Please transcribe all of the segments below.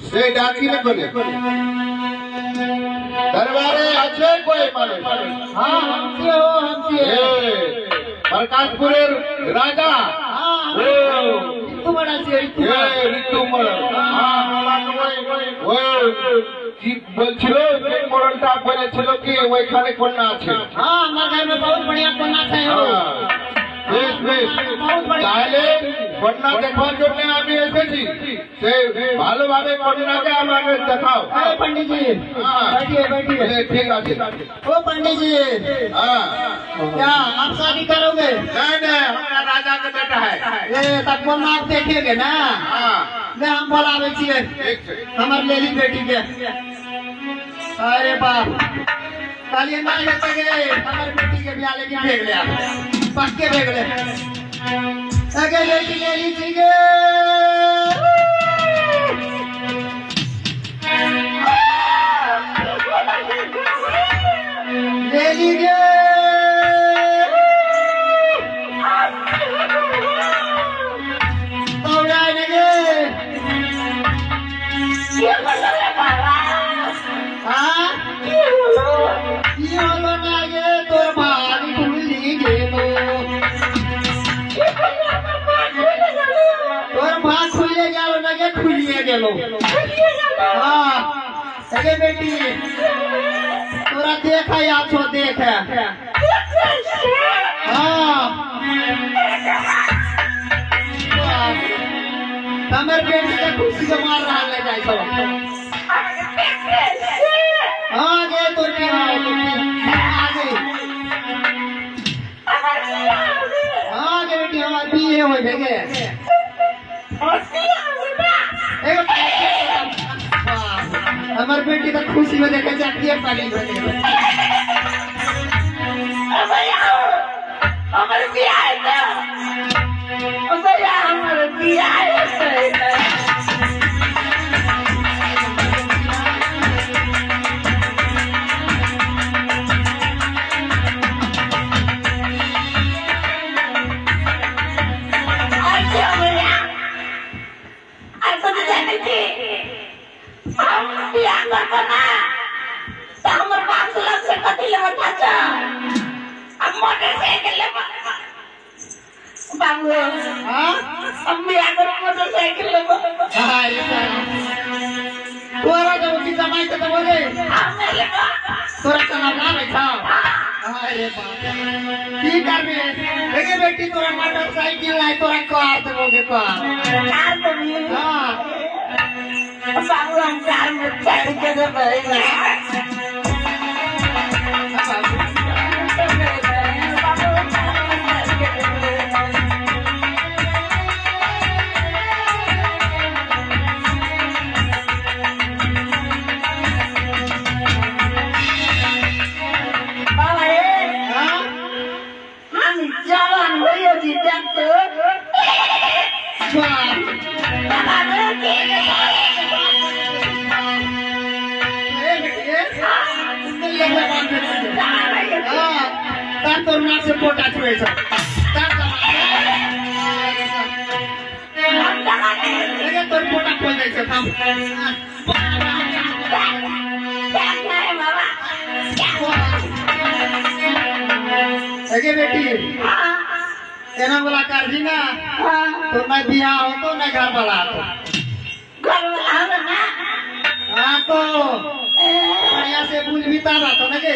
সেই ডাকি না করে दरबारे আছে कोई মানুষ हाँ हमसे हो हमसे प्रकाशपुरेर राजा ঋতু বড় আছে ঋতু মরণ কি বলছিল যে মরণটা বলেছিল কি ওইখানে কন্যা আছে हाँ हमारे घर में बहुत बढ़िया कन्या है বেশ বেশ তাহলে কন্যা দেখার জন্য আমি এসেছি সেই ভালোভাবে কন্যাকে আমাকে দেখাও पंडित जी बैठिए बैठिए ঠিক আছে ओ पंडित जी हाँ क्या आप शादी करोगे नहीं नहीं हमारा राजा का बेटा है ये तब कन्या आप देखेंगे ना हाँ मैं हम बोलावे छिए ठीक है हमार लेली बेटी के अरे बाप कालिए ना लेते गए हमार बेटी के ब्याह लेके भेज लिया पक्के भेज ले अगे बेटी ले लीजिए ले लीजिए बेटी तोरा देखा या छो देख हाँ हमर बेटी के खुशी से मार रहा ले जाए सब हाँ गे तोर की आगे हाँ गे बेटी हमार बीए हो भेगे हमार बेटी तो खुशी में देखे जाती है पानी भरे हमारे बियाह है ना भैया हमारे बियाह है बेटी तोरा मोटरसाइकिल लाई तोरा कार देबोगे कार देबी हां बाबू हम कार में चढ़ के देबे से पोटा छुए सब तोर पोटा खोल दे छ हम अगे बेटी एना वाला कर दी ना तो ना बियाह हो तो ना घर वाला हो ना हां तो बढ़िया से बुझ भी ता बात ना के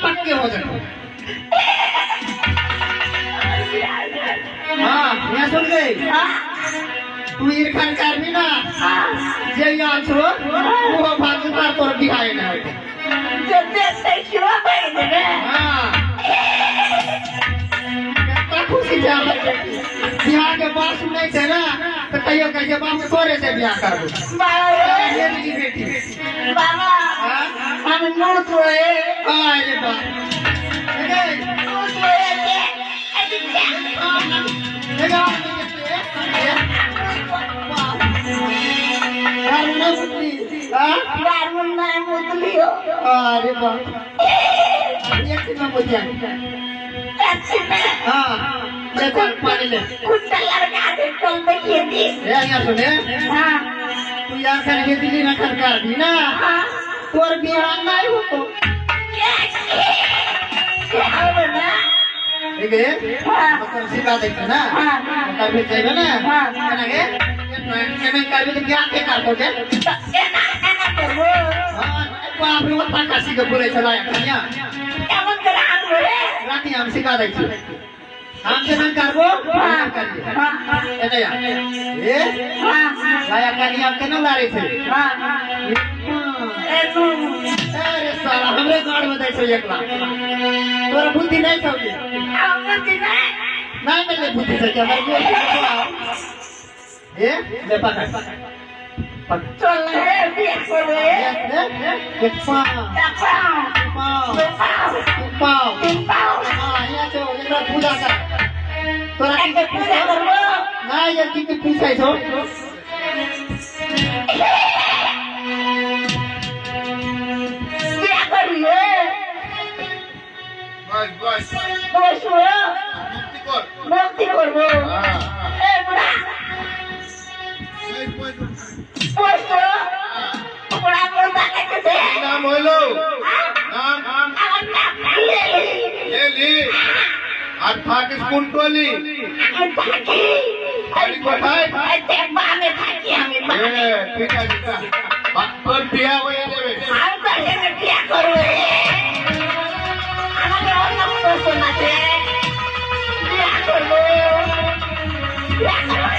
पक्के हो जाए हाँ मैं सुन गई तू ईरखान करनी ना जे याद छो वो भागीदार तोर दिखाए ना जे देखते क्यों भाई ने हाँ कितना खुशी जा बिहार के पास नहीं थे ना तो कहियो कैसे बाप सोरे से ब्याह कर दो मेरी बेटी बाबा हम नूर तोड़े अरे बाप नूर तोड़े के अरे बाप एक दिन में मुझे हाँ ये तो पानी ले ये यहाँ सुने तू यार कर के दिल्ली में कर दी ना और बिहार नहीं हो तो ठीक है मतलब सीधा देखते ना मतलब भी चाहिए ना है ना के मैं कर भी तो क्या के कर दोगे हाँ आप लोग पक्का सीधे पूरे चलाया क्या राती हम सिखा देंगे हम से मैं कर वो ये तो यार ये लाया करनी आप क्या ना ला रहे थे अरे साला हमरे गाड़ में देखो एक लाख तोरा बुद्धि नहीं चाहिए नहीं मिले बुद्धि से क्या मेरे ये ले पकड़ चल रे बिया कर रे एक पाव हाँ यहाँ तो एक बार पूजा कर तोरा की पूजा करबो ना ये की पूछे छो बिया करिए बस बस বসো মুক্তি কর মুক্তি করবো হ্যাঁ এ বুড়া বসো বুড়া বড় বাগাইতে নাম হইলো নাম আমার নাম ले ली আর থাক স্কুল টলি আমি থাকি বাড়ি কোথায় দেখবা আমি থাকি আমি ঠিক আছে তোর বিয়া হয়ে যাবে আমি কাছে বিয়া করবো আমাকে অন্য পছন্দ আছে বিয়া করবো বিয়া করবো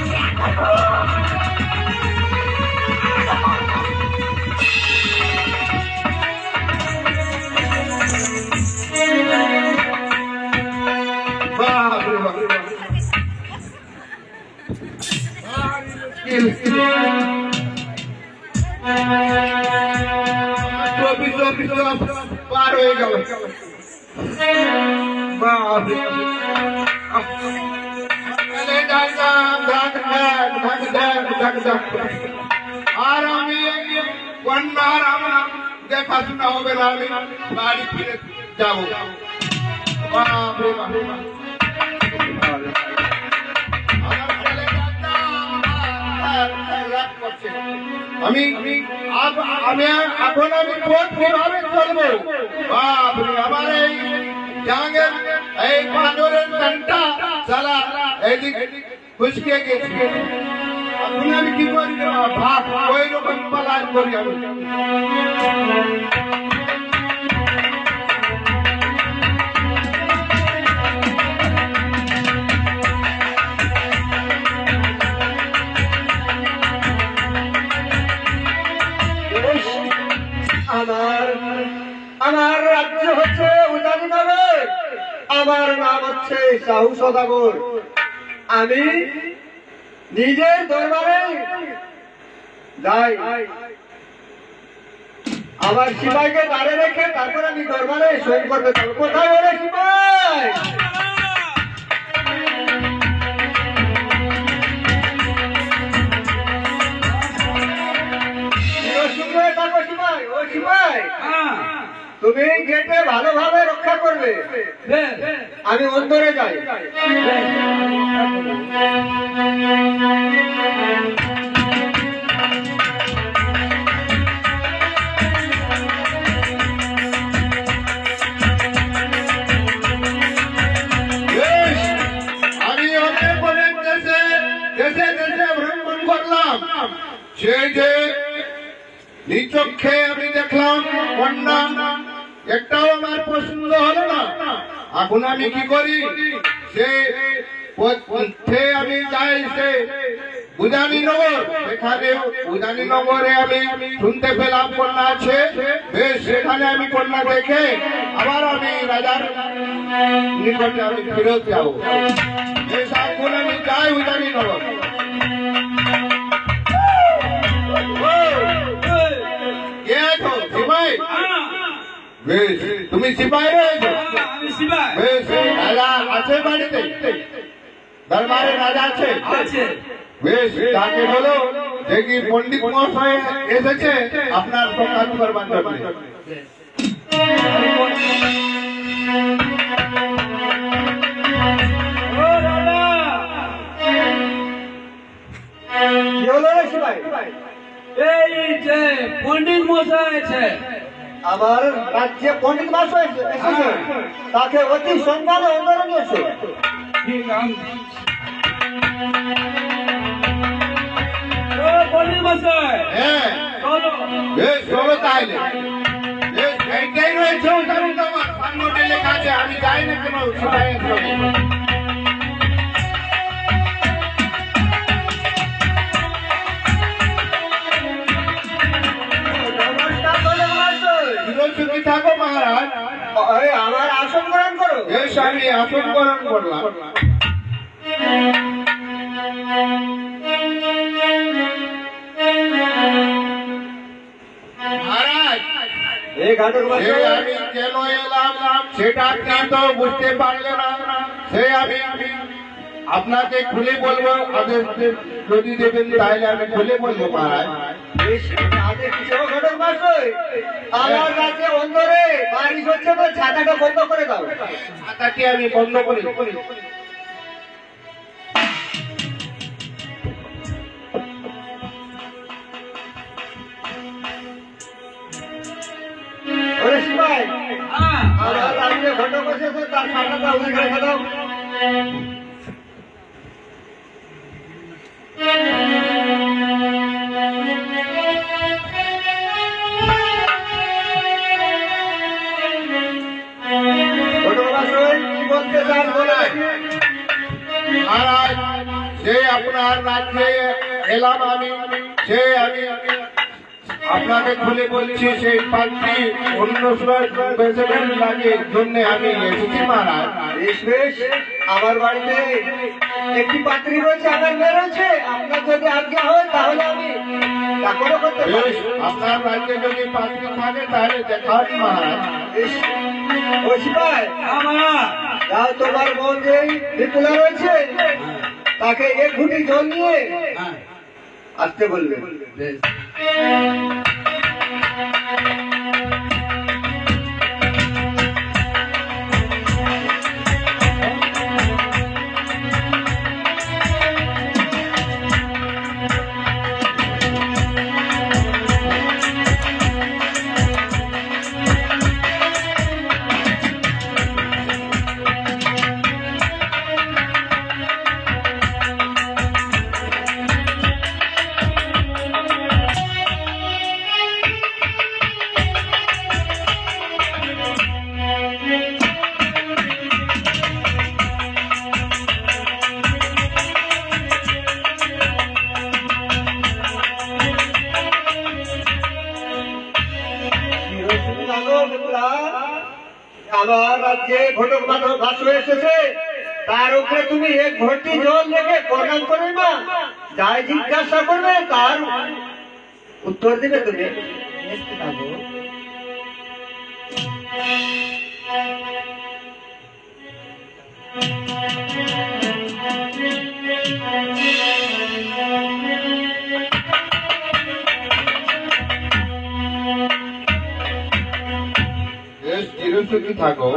বিয়া করবো বাপরে বাপ চব্বিশ পার হয়ে গেল বাপরে আর আমি কন্যার আমার দেখাশোনা হবে না আমি বাড়ি ফিরে যাবো বাপরে বাপ আমি এখন আমি কোন কিভাবে চলবো বাপরে আমার এই জাঙ্গের এই পাঁচরের ঘন্টা চালা এইদিক খুশকে গেছে এখন আমি কি করি ভাত ওই রকম পালায় করি আমি আমার রাজ্য হচ্ছে উদানীনগর, আমার নাম হচ্ছে সাহু সদাগর। আমি নিজের দরবারে যাই, আমার সিপাইকে দাঁড়ে রেখে তারপর আমি দরবারে সই করতে যাবো। কোথায় বলে সিপাই? ও সিপাই, তুমি গেটে ভালোভাবে রক্ষা করবে, আমি অন্তরে যাই। আমি অনেক অনেক দেশে দেশে দেশে ভ্রমণ করলাম, সেই যে নিচক্ষে আমি দেখলাম কন্যা একটাও আমার পছন্দ হলো না। এখন আমি কি করি, সে আমি যাই সে উদানীনগর, এখানে উদানীনগরে আমি শুনতে পেলাম কন্যা আছে, বেশ সেখানে আমি কন্যা দেখে আবার আমি রাজার নিকটে আমি ফিরত যাবো। বেশ এখন আমি যাই উদানীনগর। কে আছো সিপাই? বেশ তুমি সিপাই রয়েছো? বেশ রাজা আছে বাড়িতে? দরবারে রাজা আছে? বেশ তাকে বলো দেখি পণ্ডিত মহাশয় এসেছে আপনার সঙ্গে করবার জন্য। ও দাদা, কি হলো রে সিপাই? এই যে পণ্ডিত মশাই আছে, আমার রাজ্যে পণ্ডিত মশাই এসেছে, তাকে অতি সম্মানে অন্তরে নিয়েছে। ঠিক আছে। ও পণ্ডিত মশাই, হ্যাঁ চলো। বেশ চলো তাহলে বেশ এইটাই রয়েছে ওখানে তো আমার সামনে লেখা আছে আমি যাই না কেন সিপাহীর সঙ্গে নমস্কার পণ্ডিত মশাই। চিরসুখী থাকো মহারাজ আরে আমার আসন গ্রহণ করো। বেশ আমি আসন গ্রহণ করলাম মহারাজ এই ঘাটক সে মশাই, আমি কেন এলাম সেটা আপনি তো বুঝতে পারলেন না সে আমি আপনাকে খুলে বলবো আদেশ যদি দেবেন তাহলে আমি খুলে বলবো মহারাজ বেশ, আদেশ দিচ্ছি। ও ঘাটক মশাই, আমার রাজ্যে অন্তরে বারিশ হচ্ছে তো ছাতাটা বন্ধ করে দাও। ছাতাটি আমি বন্ধ করি ওরে সিপাই, হ্যাঁ, আমার রাজ্যে ঘটক এসেছে, তার ছাতাটা উঠে রেখে দাও। ঘটক মশাই, কি বলতে চান বলে? মহারাজ সে আপনার রাজ্যে এলাম আমি সে আমি আপনাকে খুলে বলছি সেই পাত্রী অন্য প্রেসিডেন্ট লাগে জন্য আমি এসেছি মহারাজ বেশ বেশ, আমার বাড়িতে একটি পাত্রী রয়েছে, আমার মেয়ে রয়েছে। আপনার যদি আজ্ঞা হয় তাহলে আমি চাকরও করতে পারি। বেশ আপনার রাজ্যে যদি পাত্রী থাকে তাহলে দেখান মহারাজ বেশ, ও সিপাই, আমার যাও তোমার বোন যে বিপুলা রয়েছে তাকে এক ঘুটি জল নিয়ে হ্যাঁ, আসতে বলবে। বেশ। জানো বিপুলা, আমার রাজ্যে ঘটক মাধব ভাসু এসেছে, তার উপরে তুমি এক ঘটি জল রেখে প্রণাম করবে না, যাই জিজ্ঞাসা করবে তার উত্তর দেবে তুমি। বেশ চিরসুখী থাকো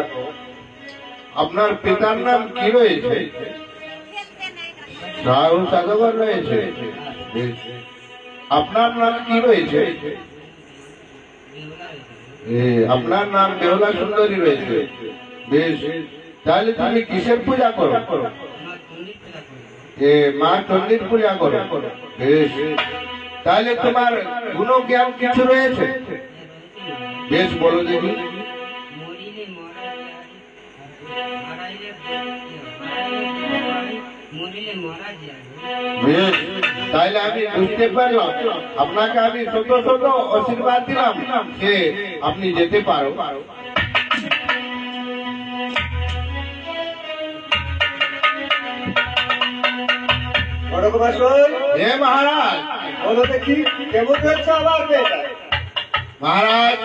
আপনার পিতার নাম কি রয়েছে রাহুল জাদুঘর রয়েছে বেশ আপনার নাম কি রয়েছে আপনার নাম বেহুলা সুন্দরী রয়েছে বেশ তাহলে তুমি কিসের পূজা করো মা চণ্ডীর পূজা করো বেশ তাহলে তোমার গুণ জ্ঞান কিছু রয়েছে বেশ বলো দেখি বেশ তাইলে আমি বুঝতে পারলাম আপনাকে আমি ছোট ছোট আশীর্বাদ দিলাম যে আপনি যেতে পারো হে মহারাজ বলো দেখি কেমন হচ্ছে আমার মেয়েটা? মহারাজ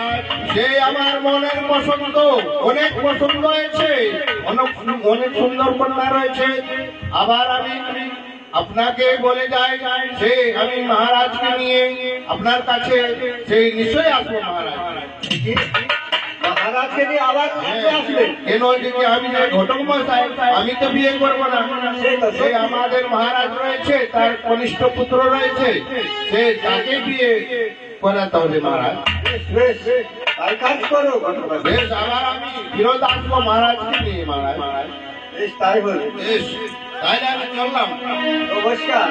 সে আমার মনের পছন্দ অনেক পছন্দ হয়েছে অনেক সুন্দর কন্যা রয়েছে আবার আমি আপনাকে বলে যাই সে আমি মহারাজকে নিয়ে আপনার কাছে সেই নিশ্চয়ই আসবো মহারাজ মহারাজকে নিয়ে আবার আসবে। কেন ওইদিকে আমি যে ঘটক মশাই আমি তো বিয়ে করবো না, সে আমাদের মহারাজ রয়েছে, তার কনিষ্ঠ পুত্র রয়েছে, সে তাকে বিয়ে করাতে হবে মহারাজ। বেশ বেশ, তাই কাজ করো ঘটক মশাই। বেশ, আবার আমি ফিরত আসবো মহারাজকে নিয়ে মহারাজ। বেশ, তাই বলে। বেশ, তাহলে আমি চললাম। নমস্কার।